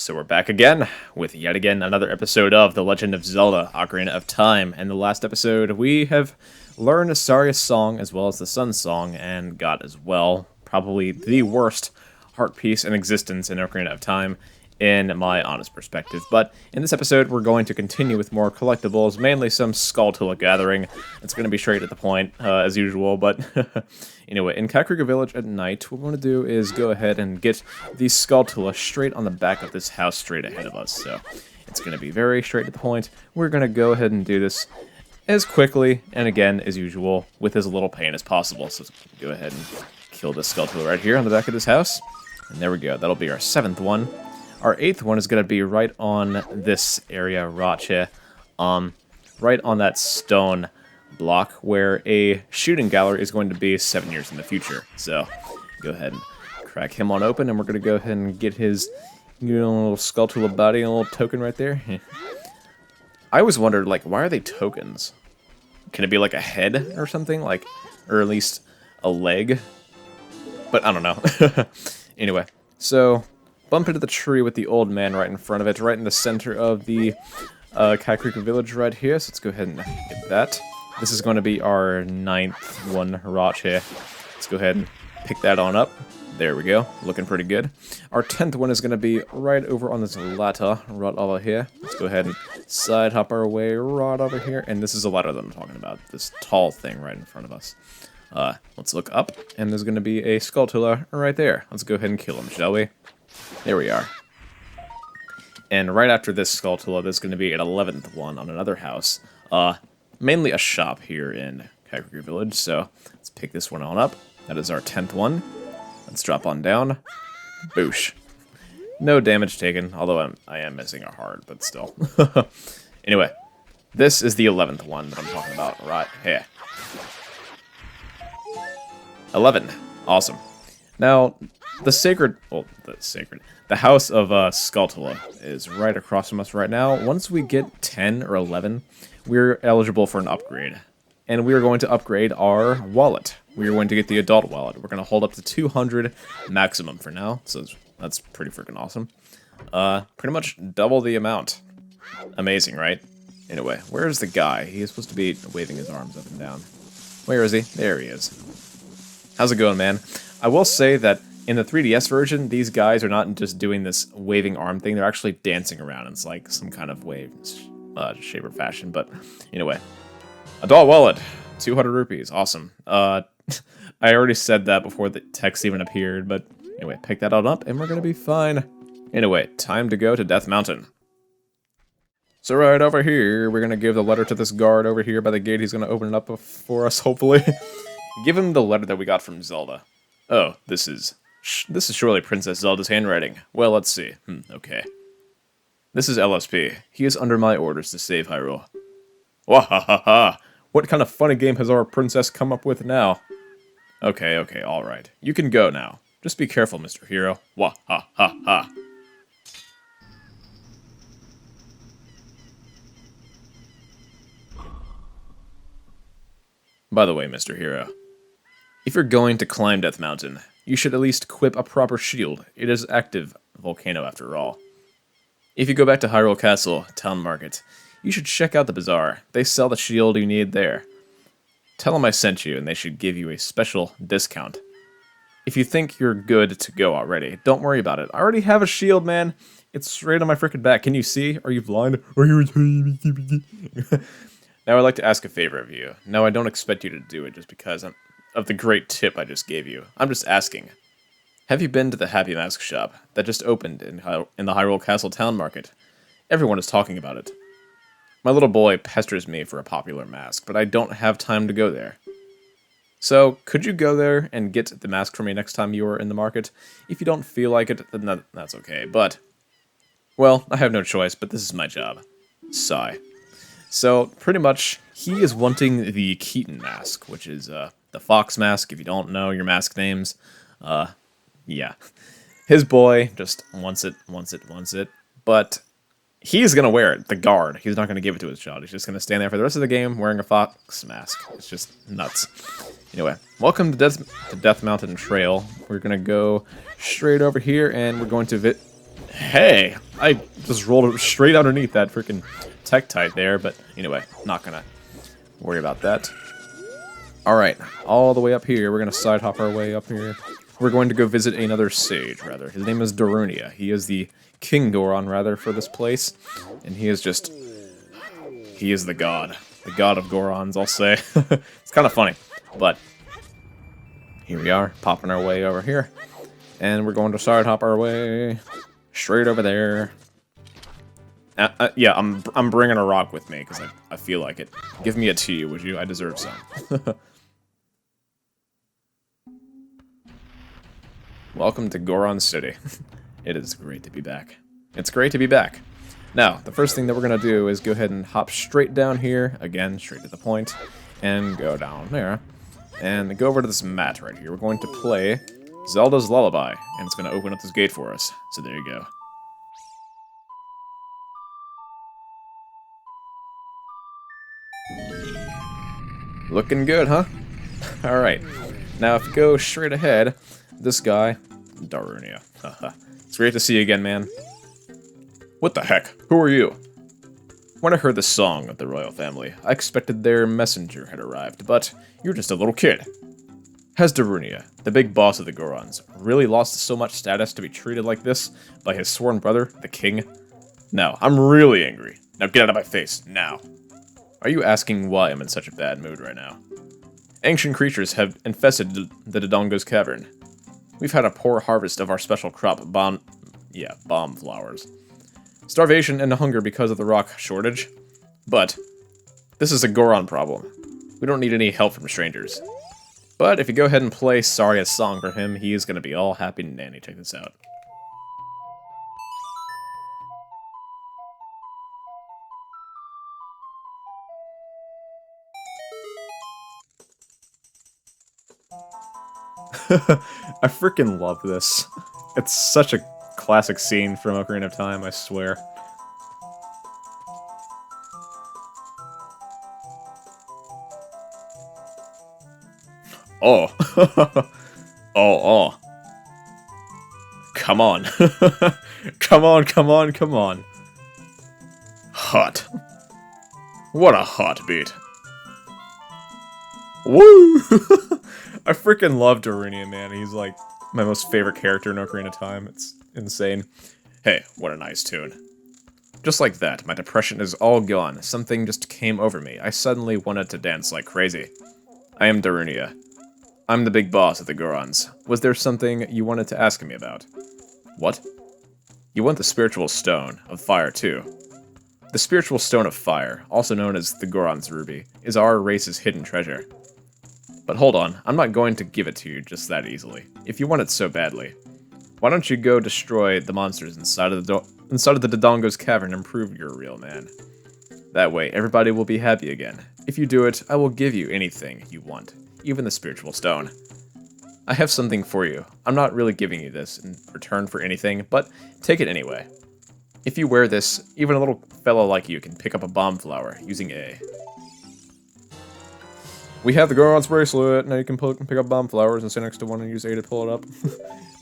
So we're back again with yet again another episode of The Legend of Zelda: Ocarina of Time. And the last episode, we have learned Saria's song as well as the Sun song, and got as well probably the worst heart piece in existence in Ocarina of Time, in my honest perspective. But in this episode, we're going to continue with more collectibles, mainly some Skulltula gathering. It's going to be straight at the point, as usual, but anyway, in Kakariko Village at night, what we want to do is go ahead and get the Skulltula straight on the back of this house straight ahead of us. So it's going to be very straight to the point. We're going to go ahead and do this as quickly, and again, as usual, with as little pain as possible. So let's go ahead and kill this Skulltula right here on the back of this house. And there we go. That'll be our 7th one. Our 8th one is going to be right on this area, Rache, right on that stone block where a shooting gallery is going to be 7 years in the future. So, go ahead and crack him on open, and we're going to go ahead and get his little Skulltula body and a little token right there. I always wondered, like, why are they tokens? Can it be like a head or something? Like, or at least a leg? But I don't know. Anyway, so bump into the tree with the old man right in front of it, right in the center of the Kakariko Village right here. So let's go ahead and get that. This is going to be our 9th one, Rache. Let's go ahead and pick that on up. There we go. Looking pretty good. Our 10th one is going to be right over on this ladder, right over here. Let's go ahead and side hop our way right over here. And this is a ladder that I'm talking about. This tall thing right in front of us. Let's look up, and there's going to be a Skulltula right there. Let's go ahead and kill him, shall we? There we are. And right after this Skulltula, there's going to be an 11th one on another house. Mainly a shop here in Kakariko Village, so let's pick this one on up. That is our 10th one. Let's drop on down. Boosh. No damage taken, although I am missing a heart, but still. Anyway, this is the 11th one that I'm talking about right here. 11. Awesome. Now, the house of Skulltula is right across from us right now. Once we get 10 or 11, we're eligible for an upgrade. And we are going to upgrade our wallet. We are going to get the adult wallet. We're going to hold up to 200 maximum for now, so that's pretty freaking awesome. Pretty much double the amount. Amazing, right? Anyway, where's the guy? He is supposed to be waving his arms up and down. Where is he? There he is. How's it going, man? I will say that in the 3DS version, these guys are not just doing this waving arm thing, they're actually dancing around. It's like some kind of wave, shape or fashion, but anyway. Adult wallet, 200 rupees, awesome. I already said that before the text even appeared, but anyway, pick that on up and we're gonna be fine. Anyway, time to go to Death Mountain. So right over here, we're gonna give the letter to this guard over here by the gate. He's gonna open it up for us, hopefully. Give him the letter that we got from Zelda. Oh, this is surely Princess Zelda's handwriting. Well, let's see. Okay. This is LSP. He is under my orders to save Hyrule. Wahahaha! What kind of funny game has our princess come up with now? Okay, alright. You can go now. Just be careful, Mr. Hero. Wahahaha! By the way, Mr. Hero, if you're going to climb Death Mountain, you should at least equip a proper shield. It is an active volcano after all. If you go back to Hyrule Castle, Town Market, you should check out the bazaar. They sell the shield you need there. Tell them I sent you, and they should give you a special discount. If you think you're good to go already, don't worry about it. I already have a shield, man. It's straight on my frickin' back. Can you see? Are you blind? Now I'd like to ask a favor of you. No, I don't expect you to do it just because of the great tip I just gave you. I'm just asking. Have you been to the Happy Mask shop that just opened in the Hyrule Castle Town Market? Everyone is talking about it. My little boy pesters me for a popular mask, but I don't have time to go there. So, could you go there and get the mask for me next time you are in the market? If you don't feel like it, then that's okay, but... well, I have no choice, but this is my job. Sigh. So, pretty much, he is wanting the Keaton mask, which is, the fox mask, if you don't know your mask names. Yeah. His boy just wants it, but he's gonna wear it, the guard. He's not gonna give it to his child. He's just gonna stand there for the rest of the game wearing a fox mask. It's just nuts. Anyway, welcome to Death Mountain Trail. We're gonna go straight over here, and we're going to Hey! I just rolled straight underneath that freaking Tektite there, but anyway, not gonna worry about that. Alright, all the way up here, we're gonna side hop our way up here. We're going to go visit another sage, rather. His name is Darunia. He is the King Goron, rather, for this place. And he is just... he is the god. The god of Gorons, I'll say. It's kind of funny, but... here we are, popping our way over here. And we're going to side hop our way straight over there. Yeah, I'm bringing a rock with me, because I feel like it. Give me a tea, would you? I deserve some. Welcome to Goron City. It is great to be back. It's great to be back. Now, the first thing that we're going to do is go ahead and hop straight down here, again, straight to the point, and go down there, and go over to this mat right here. We're going to play Zelda's Lullaby, and it's going to open up this gate for us. So there you go. Looking good, huh? Alright. Now, if you go straight ahead, this guy, Darunia. It's great to see you again, man. What the heck? Who are you? When I heard the song of the royal family, I expected their messenger had arrived, but you're just a little kid. Has Darunia, the big boss of the Gorons, really lost so much status to be treated like this by his sworn brother, the king? No, I'm really angry. Now get out of my face, now. Are you asking why I'm in such a bad mood right now? Ancient creatures have infested the Dodongo's cavern. We've had a poor harvest of our special crop, bomb flowers. Starvation and hunger because of the rock shortage. But this is a Goron problem. We don't need any help from strangers. But if you go ahead and play Saria's song for him, he is going to be all happy and dandy. Check this out. I freaking love this. It's such a classic scene from Ocarina of Time, I swear. Oh. Oh. Come on. Come on, come on, come on. Hot. What a hot beat. Woo! I freaking love Darunia, man. He's like my most favorite character in Ocarina of Time. It's insane. Hey, what a nice tune. Just like that, my depression is all gone. Something just came over me. I suddenly wanted to dance like crazy. I am Darunia. I'm the big boss of the Gorons. Was there something you wanted to ask me about? What? You want the spiritual stone of fire, too. The spiritual stone of fire, also known as the Goron's ruby, is our race's hidden treasure. But hold on, I'm not going to give it to you just that easily, if you want it so badly. Why don't you go destroy the monsters inside of the Dodongo's cavern and prove you're a real man? That way, everybody will be happy again. If you do it, I will give you anything you want, even the spiritual stone. I have something for you. I'm not really giving you this in return for anything, but take it anyway. If you wear this, even a little fellow like you can pick up a bomb flower using A. We have the Goron's bracelet. Now you can pick up bomb flowers and sit next to one and use A to pull it up.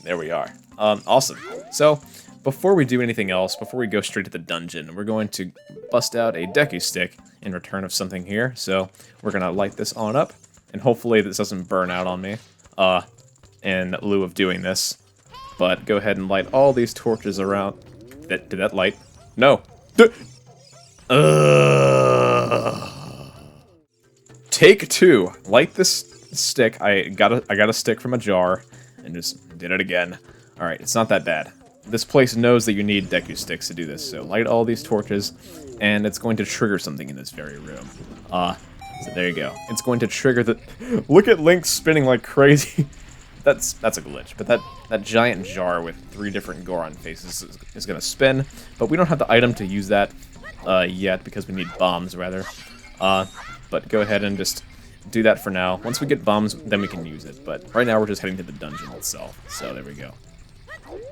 There we are. Awesome. So, before we do anything else, before we go straight to the dungeon, we're going to bust out a Deku Stick in return of something here. So, we're going to light this on up, and hopefully this doesn't burn out on me in lieu of doing this. But go ahead and light all these torches around. Did that light? No. Take two. Light this stick. I got a stick from a jar and just did it again. All right, it's not that bad. This place knows that you need Deku sticks to do this, so light all these torches, and it's going to trigger something in this very room. So there you go. It's going to trigger the. Look at Link spinning like crazy. That's a glitch, but that giant jar with 3 different Goron faces is going to spin, but we don't have the item to use that yet because we need bombs rather. But go ahead and just do that for now. Once we get bombs, then we can use it. But right now we're just heading to the dungeon itself. So there we go.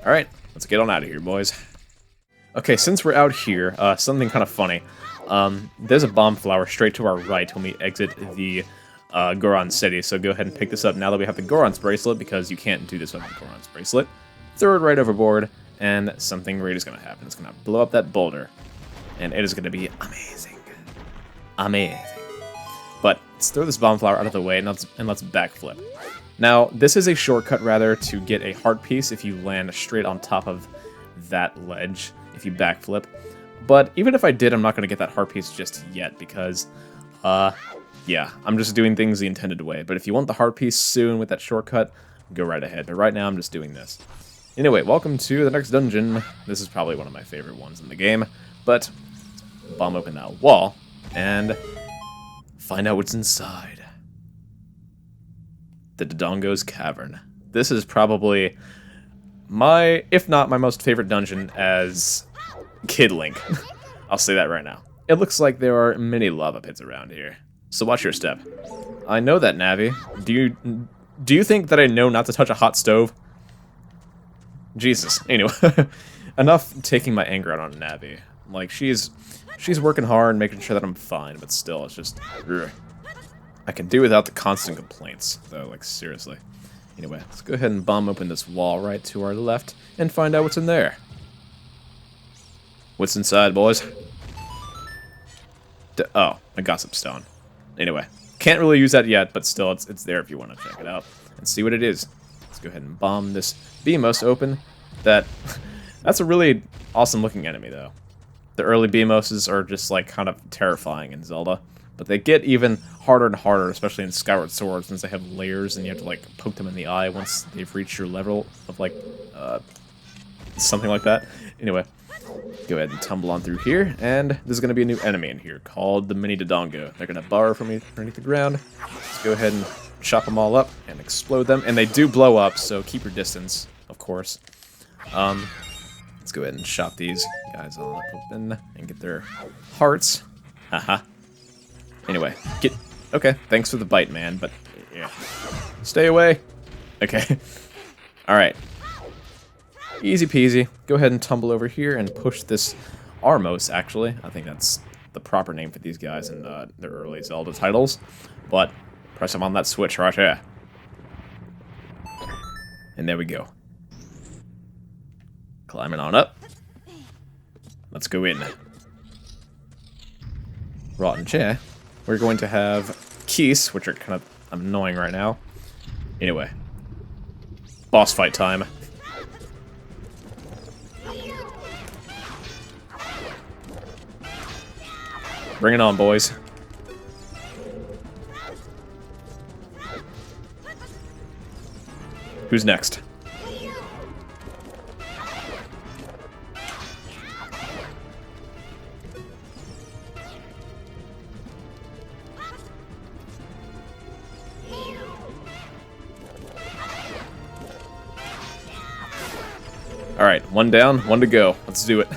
All right, let's get on out of here, boys. Okay, since we're out here, something kind of funny. There's a bomb flower straight to our right when we exit the Goron City. So go ahead and pick this up now that we have the Goron's bracelet, because you can't do this without the Goron's bracelet. Throw it right overboard, and something great is going to happen. It's going to blow up that boulder, and it is going to be amazing. Amazing. But let's throw this bomb flower out of the way, and let's backflip. Now, this is a shortcut, rather, to get a heart piece if you land straight on top of that ledge, if you backflip. But even if I did, I'm not going to get that heart piece just yet, because, yeah, I'm just doing things the intended way. But if you want the heart piece soon with that shortcut, go right ahead. But right now, I'm just doing this. Anyway, welcome to the next dungeon. This is probably one of my favorite ones in the game. But, bomb open that wall, and find out what's inside. The Dodongo's Cavern. This is probably my, if not my most favorite dungeon as Kid Link. I'll say that right now. It looks like there are many lava pits around here, so watch your step. I know that, Navi. Do you think that I know not to touch a hot stove? Jesus. Anyway, enough taking my anger out on Navi. Like, she's working hard, making sure that I'm fine, but still, it's just... Ugh. I can do without the constant complaints, though, like, seriously. Anyway, let's go ahead and bomb open this wall right to our left and find out what's in there. What's inside, boys? Oh, a gossip stone. Anyway, can't really use that yet, but still, it's there if you want to check it out and see what it is. Let's go ahead and bomb this Beamos open. That's a really awesome-looking enemy, though. The early Beamoses are just, like, kind of terrifying in Zelda. But they get even harder and harder, especially in Skyward Sword, since they have layers and you have to, like, poke them in the eye once they've reached your level of, like, something like that. Anyway, go ahead and tumble on through here, and there's going to be a new enemy in here called the Mini Dodongo. They're going to burrow from underneath the ground. Let's go ahead and chop them all up and explode them. And they do blow up, so keep your distance, of course. Let's go ahead and chop these guys all open and get their hearts. Haha. Anyway, okay, thanks for the bite, man, but, yeah. Stay away. Okay. Alright. Easy peasy. Go ahead and tumble over here and push this Armos, actually. I think that's the proper name for these guys in their early Zelda titles. But, press them on that switch right here. And there we go. Climbing on up. Let's go in. Rotten chair. We're going to have keys, which are kind of annoying right now. Anyway. Boss fight time. Bring it on, boys. Who's next? Alright, one down, one to go. Let's do it.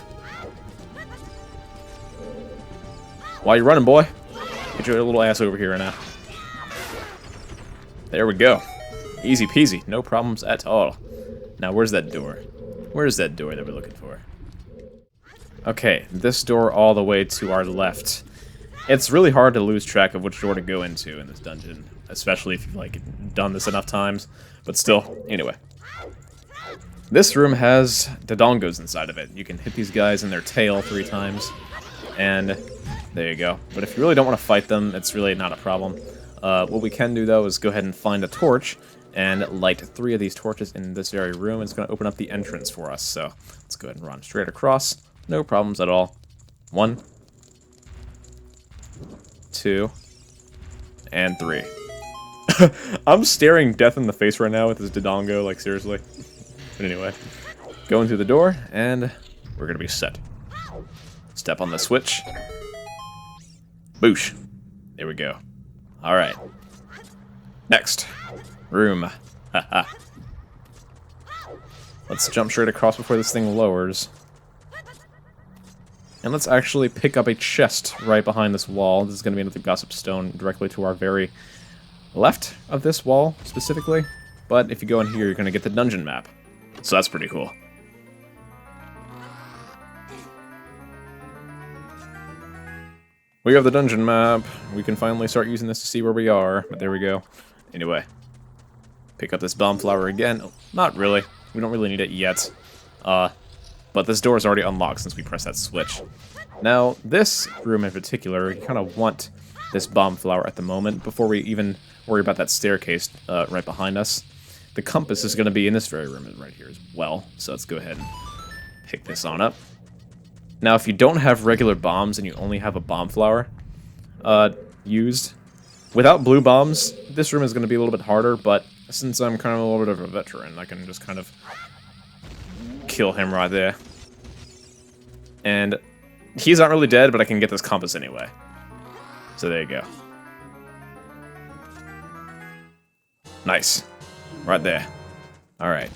Why you running, boy? Get your little ass over here now. There we go. Easy peasy, no problems at all. Now, where's that door? Where's that door that we're looking for? Okay, this door all the way to our left. It's really hard to lose track of which door to go into in this dungeon, especially if you've, like, done this enough times. But still, anyway. This room has Dodongos inside of it. You can hit these guys in their tail 3 times, and there you go. But if you really don't want to fight them, it's really not a problem. What we can do, though, is go ahead and find a torch and light 3 of these torches in this very room. It's going to open up the entrance for us, so let's go ahead and run straight across. No problems at all. 1, 2, and 3. I'm staring death in the face right now with this Dodongo, like, seriously. But anyway, going through the door, and we're going to be set. Step on the switch. Boosh. There we go. Alright. Next. Room. Haha. Let's jump straight across before this thing lowers. And let's actually pick up a chest right behind this wall. This is going to be another gossip stone directly to our very left of this wall, specifically. But if you go in here, you're going to get the dungeon map. So that's pretty cool. We have the dungeon map. We can finally start using this to see where we are. But there we go. Anyway. Pick up this bomb flower again. Oh, not really. We don't really need it yet. But this door is already unlocked since we pressed that switch. Now, this room in particular, you kind of want this bomb flower at the moment before we even worry about that staircase right behind us. The compass is going to be in this very room right here as well, so let's go ahead and pick this on up. Now, if you don't have regular bombs and you only have a bomb flower used, without blue bombs, this room is going to be a little bit harder, but since I'm kind of a little bit of a veteran, I can just kind of kill him right there. And he's not really dead, but I can get this compass anyway. So there you go. Nice. Right there. Alright.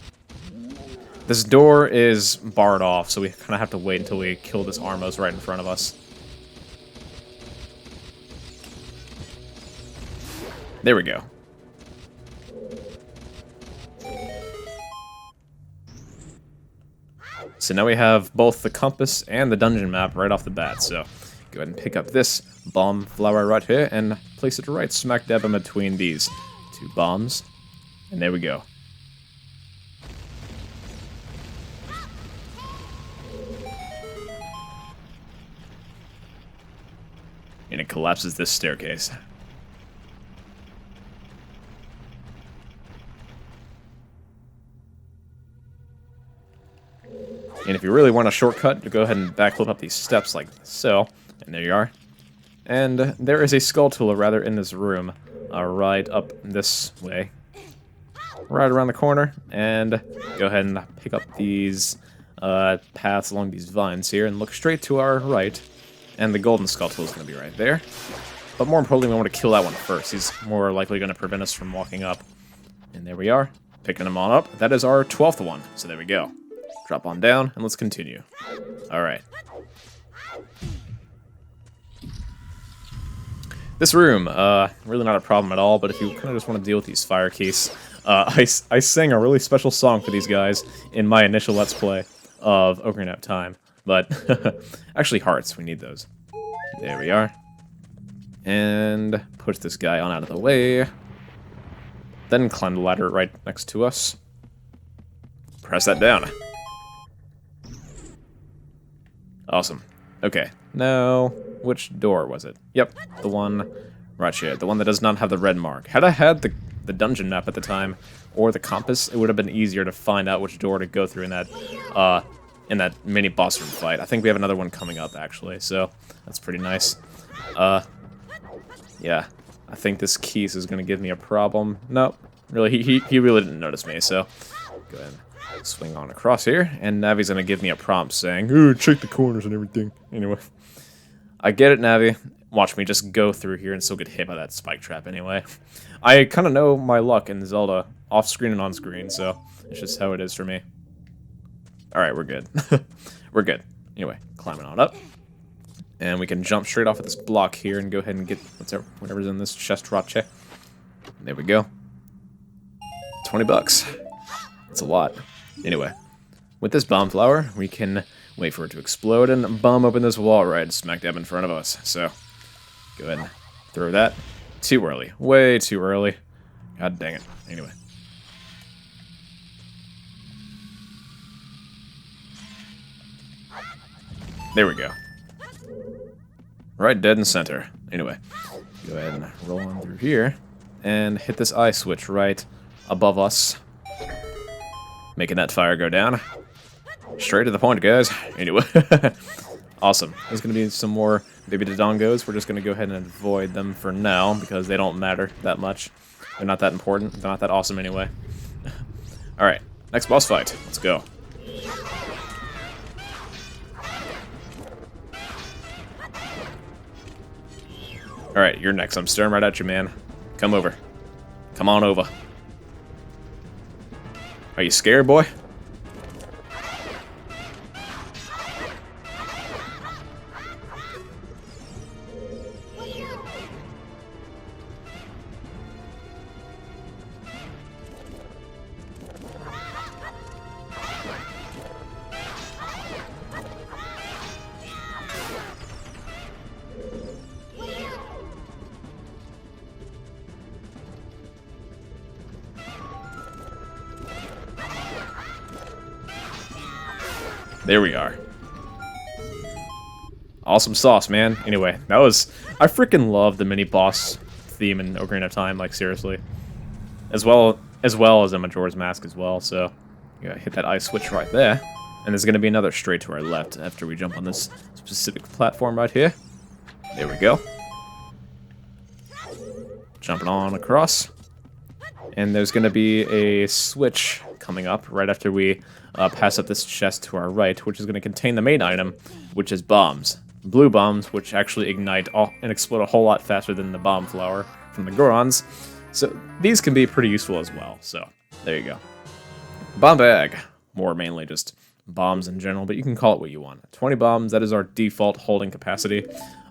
This door is barred off, so we kind of have to wait until we kill this Armos right in front of us. There we go. So now we have both the compass and the dungeon map right off the bat, so go ahead and pick up this bomb flower right here and place it right smack dab in between these two bombs. And there we go. And it collapses this staircase. And if you really want a shortcut, you go ahead and backflip up these steps like so. And there you are. And there is a skulltula rather in this room. Right up this way. Right around the corner. And go ahead and pick up these paths along these vines here and look straight to our right. And the golden skulltula is going to be right there. But more importantly, we want to kill that one first. He's more likely going to prevent us from walking up. And there we are. Picking him on up. That is our 12th one. So there we go. Drop on down, and let's continue. Alright. This room, really not a problem at all, but if you kind of just want to deal with these fire keys, I sang a really special song for these guys in my initial Let's Play of Ocarina of Time, but actually hearts, we need those. There we are. And push this guy on out of the way. Then climb the ladder right next to us. Press that down. Awesome. Okay, now, which door was it? Yep, the one right here, the one that does not have the red mark. Had I had the dungeon map at the time, or the compass, it would have been easier to find out which door to go through in that mini boss room fight. I think we have another one coming up, actually, so that's pretty nice. Yeah, I think this Keys is going to give me a problem. Nope, really, he really didn't notice me, so go ahead. Swing on across here, and Navi's gonna give me a prompt saying, "Ooh, check the corners and everything." Anyway, I get it, Navi. Watch me just go through here and still get hit by that spike trap anyway. I kind of know my luck in Zelda, off-screen and on-screen, so it's just how it is for me. Alright, we're good. We're good. Anyway, climbing on up. And we can jump straight off of this block here and go ahead and get whatever's in this chest roche. There we go. 20 bucks. That's a lot. Anyway, with this bomb flower, we can wait for it to explode and bomb open this wall right smack dab in front of us. So, go ahead and throw that. Too early. Way too early. God dang it. Anyway. There we go. Right dead in center. Anyway, go ahead and roll on through here and hit this eye switch right above us. Making that fire go down. Straight to the point, guys. Anyway. Awesome. There's going to be some more baby Dodongos. We're just going to go ahead and avoid them for now because they don't matter that much. They're not that important. They're not that awesome anyway. Alright. Next boss fight. Let's go. Alright, you're next. I'm staring right at you, man. Come over. Come on over. Are you scared, boy? There we are. Awesome sauce, man. Anyway, that was... I freaking love the mini-boss theme in Ocarina of Time, like, seriously. As well as a Majora's Mask as well, so... You gotta hit that ice switch right there. And there's gonna be another straight to our left after we jump on this specific platform right here. There we go. Jumping on across. And there's gonna be a switch coming up right after we pass up this chest to our right, which is gonna contain the main item, which is bombs. Blue bombs, which actually ignite and explode a whole lot faster than the bomb flower from the Gorons. So these can be pretty useful as well. So there you go. Bomb bag. More mainly just bombs in general, but you can call it what you want. 20 bombs, that is our default holding capacity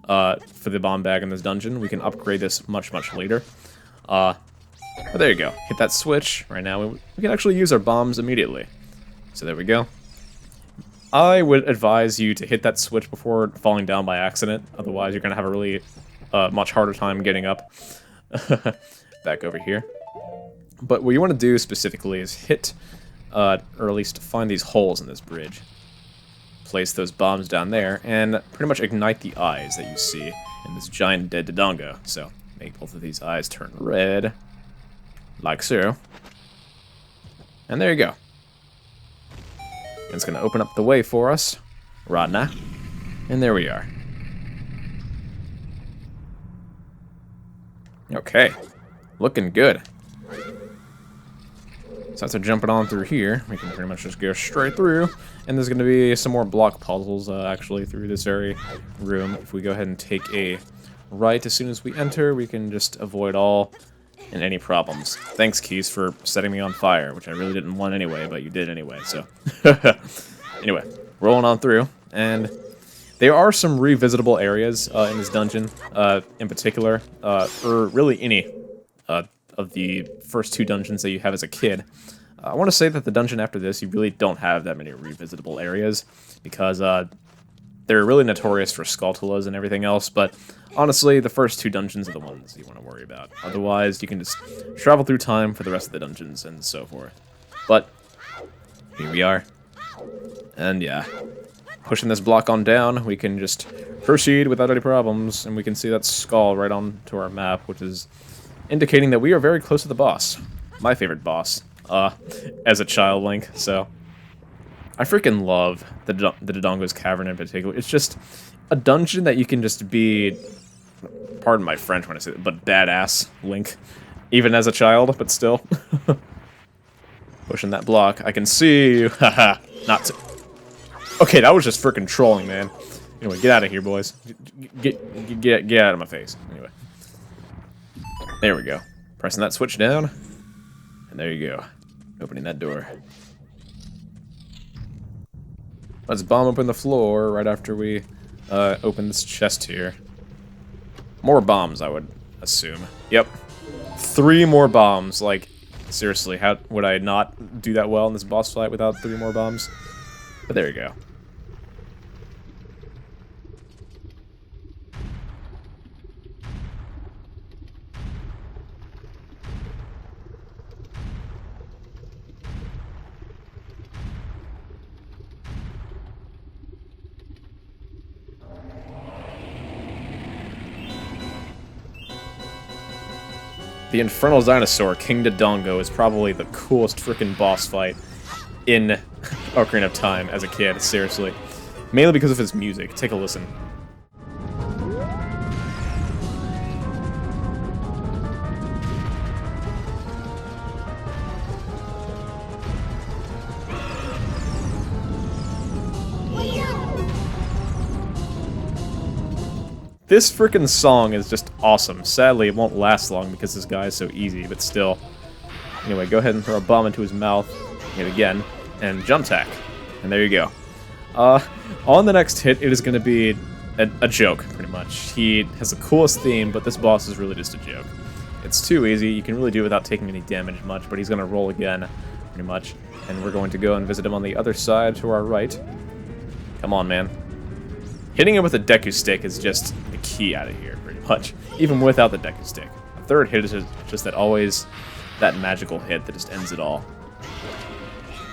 for the bomb bag in this dungeon. We can upgrade this much, much later. But there you go. Hit that switch. Right now, we can actually use our bombs immediately. So there we go. I would advise you to hit that switch before falling down by accident. Otherwise, you're going to have a really much harder time getting up. Back over here. But what you want to do specifically is hit, or at least find these holes in this bridge. Place those bombs down there, and pretty much ignite the eyes that you see in this giant dead Dodongo. So, make both of these eyes turn red. Like so. And there you go. And it's going to open up the way for us, right now. And there we are. Okay. Looking good. So after jumping on through here, we can pretty much just go straight through. And there's going to be some more block puzzles, actually, through this very room. If we go ahead and take a right as soon as we enter, we can just avoid all and any problems. Thanks, Keys, for setting me on fire, which I really didn't want anyway, but you did anyway, so. Anyway, rolling on through, and there are some revisitable areas in this dungeon, in particular, or really any of the first two dungeons that you have as a kid. I want to say that the dungeon after this, you really don't have that many revisitable areas, because they're really notorious for Skulltulas and everything else, but honestly, the first two dungeons are the ones you want to worry about. Otherwise, you can just travel through time for the rest of the dungeons and so forth. But, here we are. And yeah, pushing this block on down, we can just proceed without any problems, and we can see that skull right onto our map, which is indicating that we are very close to the boss. My favorite boss, as a child Link, so... I freaking love the Dodongo's Cavern in particular. It's just a dungeon that you can just be, pardon my French when I say it, but badass Link. Even as a child, but still. Pushing that block. I can see you. Haha. Not to... Okay, that was just freaking trolling, man. Anyway, get out of here, boys. Get out of my face. Anyway. There we go. Pressing that switch down. And there you go. Opening that door. Let's bomb open the floor right after we open this chest here. More bombs, I would assume. Yep. 3 more bombs. Like, seriously, how would I not do that well in this boss fight without 3 more bombs? But there you go. The Infernal Dinosaur, King Dodongo, is probably the coolest freaking boss fight in Ocarina of Time as a kid, seriously. Mainly because of his music. Take a listen. This frickin' song is just awesome. Sadly, it won't last long because this guy is so easy, but still. Anyway, go ahead and throw a bomb into his mouth, yet again, and jump tack. And there you go. On the next hit, it is going to be a joke, pretty much. He has the coolest theme, but this boss is really just a joke. It's too easy, you can really do it without taking any damage much, but he's going to roll again, pretty much. And we're going to go and visit him on the other side to our right. Come on, man. Hitting him with a Deku Stick is just the key out of here, pretty much. Even without the Deku Stick. A third hit is just that magical hit that just ends it all.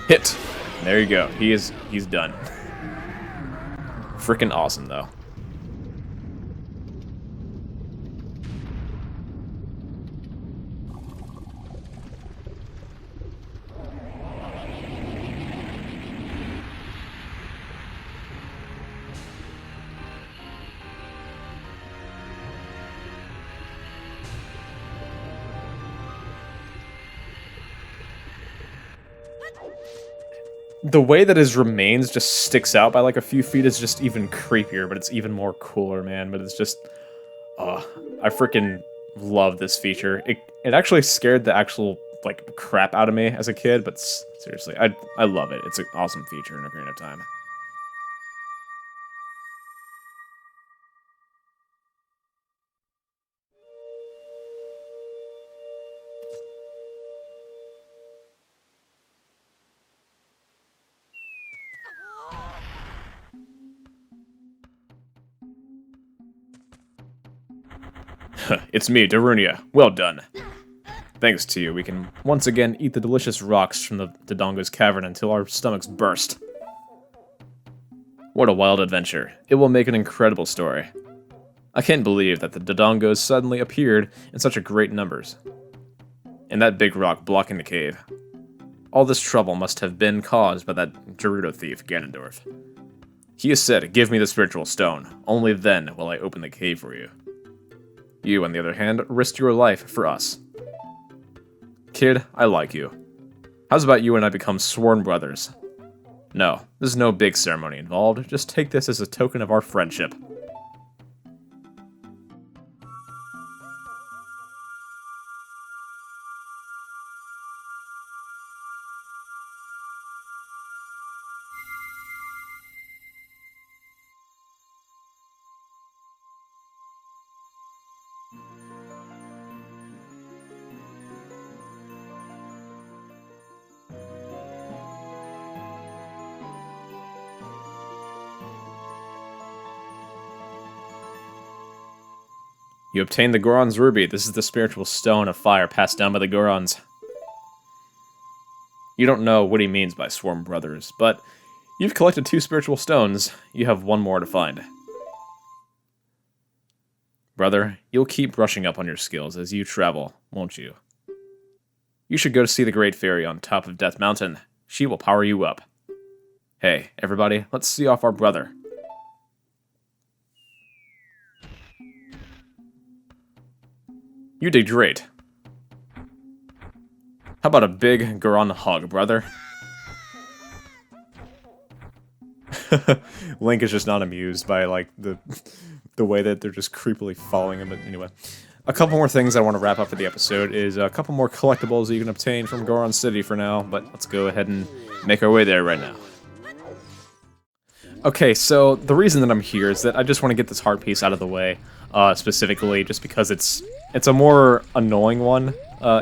Hit! There you go. He's done. Freaking awesome, though. The way that his remains just sticks out by like a few feet is just even creepier, but it's even more cooler, man. But it's just, I freaking love this feature. It actually scared the actual like crap out of me as a kid, but seriously, I love it. It's an awesome feature in Ocarina of Time. It's me, Darunia. Well done. Thanks to you, we can once again eat the delicious rocks from the Dodongo's cavern until our stomachs burst. What a wild adventure. It will make an incredible story. I can't believe that the Dodongos suddenly appeared in such a great numbers. And that big rock blocking the cave. All this trouble must have been caused by that Gerudo thief, Ganondorf. He has said, "Give me the spiritual stone. Only then will I open the cave for you." You, on the other hand, risked your life for us. Kid, I like you. How's about you and I become sworn brothers? No, there's no big ceremony involved. Just take this as a token of our friendship. You obtained the Goron's Ruby. This is the spiritual stone of fire passed down by the Gorons. You don't know what he means by sworn brothers, but you've collected 2 spiritual stones. You have 1 more to find. Brother, you'll keep brushing up on your skills as you travel, won't you? You should go to see the Great Fairy on top of Death Mountain. She will power you up. Hey, everybody, let's see off our brother. You did great. How about a big Goron hug, brother? Link is just not amused by, like, the way that they're just creepily following him, but anyway. A couple more things I want to wrap up for the episode is a couple more collectibles that you can obtain from Goron City for now, but let's go ahead and make our way there right now. Okay, so the reason that I'm here is that I just want to get this heart piece out of the way, specifically just because it's a more annoying one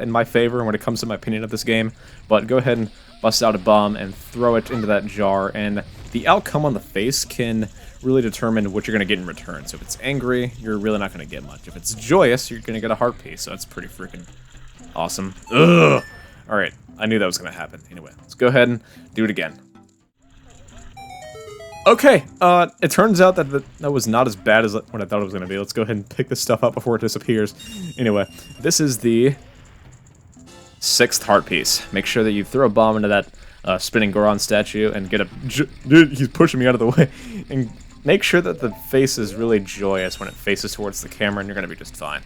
in my favor when it comes to my opinion of this game. But go ahead and bust out a bomb and throw it into that jar, and the outcome on the face can really determine what you're going to get in return. So if it's angry, you're really not going to get much. If it's joyous, you're going to get a heart piece, so that's pretty freaking awesome. Ugh! Alright, I knew that was going to happen. Anyway, let's go ahead and do it again. Okay, it turns out that that was not as bad as what I thought it was going to be. Let's go ahead and pick this stuff up before it disappears. Anyway, this is the 6th heart piece. Make sure that you throw a bomb into that spinning Goron statue and get a... Dude, he's pushing me out of the way. And make sure that the face is really joyous when it faces towards the camera, and you're going to be just fine.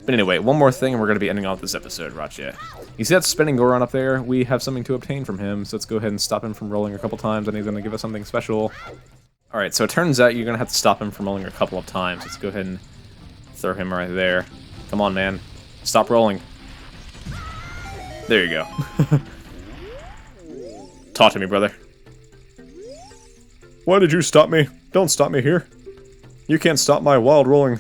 Anyway, one more thing, and we're going to be ending off this episode, Ratche. You see that spinning Goron up there? We have something to obtain from him, so let's go ahead and stop him from rolling a couple times, and he's going to give us something special. Alright, so it turns out you're going to have to stop him from rolling a couple of times. Let's go ahead and throw him right there. Come on, man. Stop rolling. There you go. Talk to me, brother. Why did you stop me? Don't stop me here. You can't stop my wild rolling.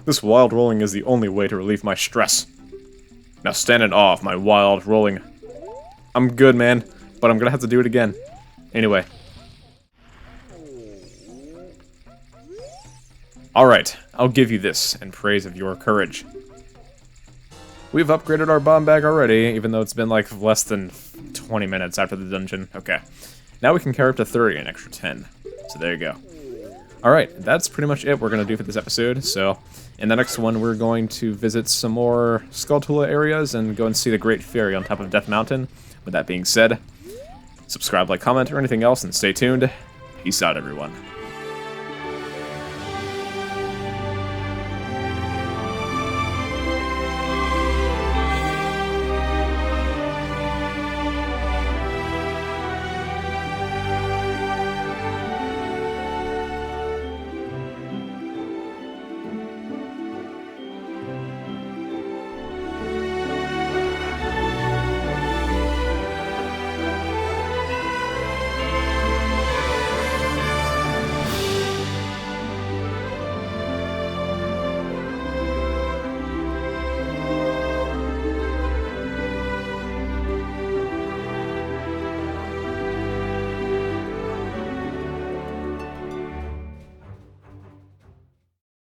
This wild rolling is the only way to relieve my stress. Now stand in awe of my wild rolling. I'm good, man, but I'm gonna have to do it again. Anyway. Alright, I'll give you this in praise of your courage. We've upgraded our bomb bag already, even though it's been like less than 20 minutes after the dungeon. Okay. Now we can carry up to 30, an extra 10. So there you go. Alright, that's pretty much it we're going to do for this episode. So in the next one, we're going to visit some more Skulltula areas and go and see the Great Fairy on top of Death Mountain. With that being said, subscribe, like, comment, or anything else, and stay tuned. Peace out, everyone.